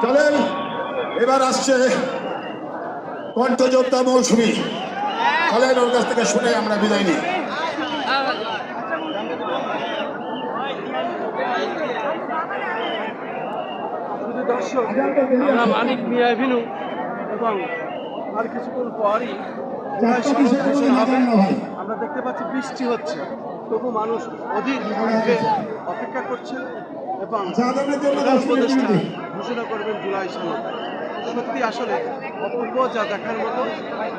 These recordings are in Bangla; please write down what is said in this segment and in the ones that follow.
চলেন, এবার আসছে কণ্ঠযোদ্ধা মৌসুমী। চলেন ওর কাছ থেকে শুনে আমরা বিদায় নিই। দর্শক, আমরা মানিক মিয়া এভিনিউ এবং আর কিছুক্ষণ পরই আমরা দেখতে পাচ্ছি বৃষ্টি হচ্ছে, তবু মানুষ অধীর অপেক্ষা করছেন এবং উপদেষ্টা ঘোষণা করবেন জুলাই সনদ। সত্যি আসলে অপূর্ব, যা দেখার মতো।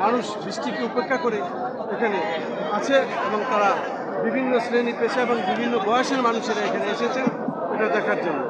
মানুষ বৃষ্টিকে উপেক্ষা করে এখানে আছে এবং তারা বিভিন্ন শ্রেণী পেশা এবং বিভিন্ন বয়সের মানুষেরা এখানে এসেছেন এটা দেখার জন্য।